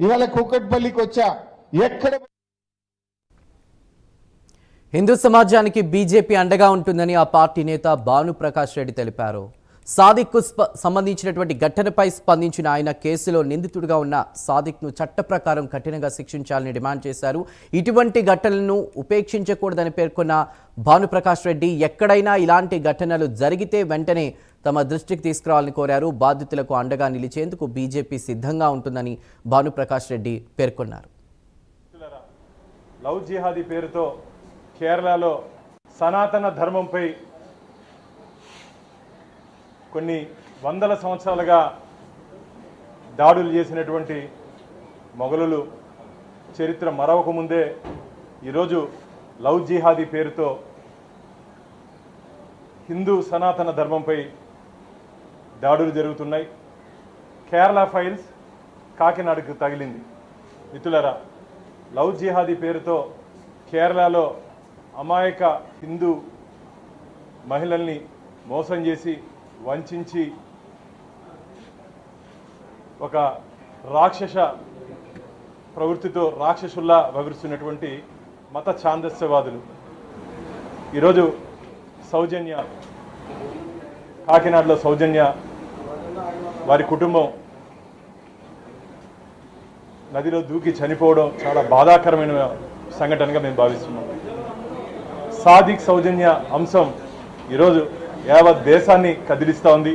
ఇవాళ కూకట్పల్లికి వచ్చా. ఎక్కడ హిందూ సమాజానికి బీజేపీ అండగా ఉంటుందని ఆ పార్టీ నేత భానుప్రకాష్ రెడ్డి తెలిపారు. సాదిక్కు సంబంధించినటువంటి ఘటనపై స్పందించిన ఆయన కేసులో నిందితుడిగా ఉన్న సాదిక్ను చట్ట ప్రకారం కఠినంగా శిక్షించాలని డిమాండ్ చేశారు. ఇటువంటి ఘటనలను ఉపేక్షించకూడదని పేర్కొన్న భానుప్రకాష్ రెడ్డి ఎక్కడైనా ఇలాంటి ఘటనలు జరిగితే వెంటనే తమ దృష్టికి తీసుకురావాలని కోరారు. బాధితులకు అండగా నిలిచేందుకు బీజేపీ సిద్ధంగా ఉంటుందని భానుప్రకాష్ రెడ్డి పేర్కొన్నారు. లవ్ జిహాదీ పేరుతో కేరళలో సనాతన ధర్మంపై కొన్ని వందల సంవత్సరాలుగా దాడులు చేసినటువంటి మొఘలులు చరిత్ర మరవకముందే ఈరోజు లవ్ జిహాదీ పేరుతో హిందూ సనాతన ధర్మంపై దాడులు జరుగుతున్నాయి. కేరళ ఫైల్స్ కాకినాడకు తగిలింది. మిత్రులారా, లవ్ జిహాదీ పేరుతో కేరళలో అమాయక హిందూ మహిళల్ని మోసం చేసి వంచి ఒక రాక్షస ప్రవృత్తితో రాక్షసుల్లా వ్యవహరిస్తున్నటువంటి మత ఛాందస్యవాదులు ఈరోజు సౌజన్య, కాకినాడలో సౌజన్య వారి కుటుంబం నదిలో దూకి చనిపోవడం చాలా బాధాకరమైన సంఘటనగా మేము భావిస్తున్నాం. సాదిక్ సౌజన్య అంశం ఈరోజు యావత్ దేశాన్ని కదిలిస్తూ ఉంది.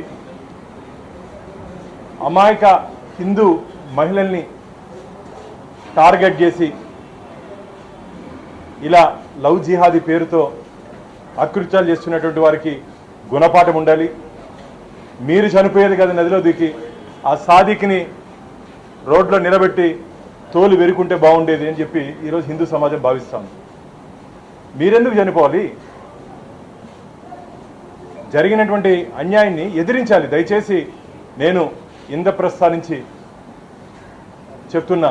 అమాయక హిందూ మహిళల్ని టార్గెట్ చేసి ఇలా లవ్ జిహాదీ పేరుతో అకృత్యాలు చేస్తున్నటువంటి వారికి గుణపాఠం ఉండాలి. మీరు చనిపోయేది కదా నదిలో దిగి, ఆ సాదిక్ని రోడ్లో నిలబెట్టి తోలు వెరుకుంటే బాగుండేది అని చెప్పి ఈరోజు హిందూ సమాజం భావిస్తాం. మీరెందుకు చనిపోవాలి? జరిగినటువంటి అన్యాయాన్ని ఎదిరించాలి. దయచేసి నేను ఇంద్రప్రస్థ నుంచి చెప్తున్నా,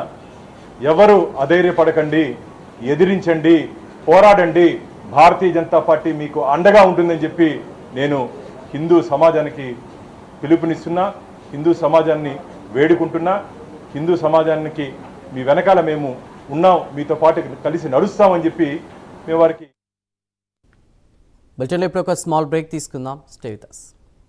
ఎవరు అధైర్యపడకండి, ఎదిరించండి, పోరాడండి. భారతీయ జనతా పార్టీ మీకు అండగా ఉంటుందని చెప్పి నేను హిందూ సమాజానికి పిలుపునిస్తున్నా, హిందూ సమాజాన్ని వేడుకుంటున్నా. హిందూ సమాజానికి మీ వెనకాల మేము ఉన్నాం, మీతో పాటు కలిసి నడుస్తామని చెప్పి మేము వారికి. బులెటిన్లో ఇప్పుడు ఒక స్మాల్ బ్రేక్ తీసుకుందాం. Stay with us.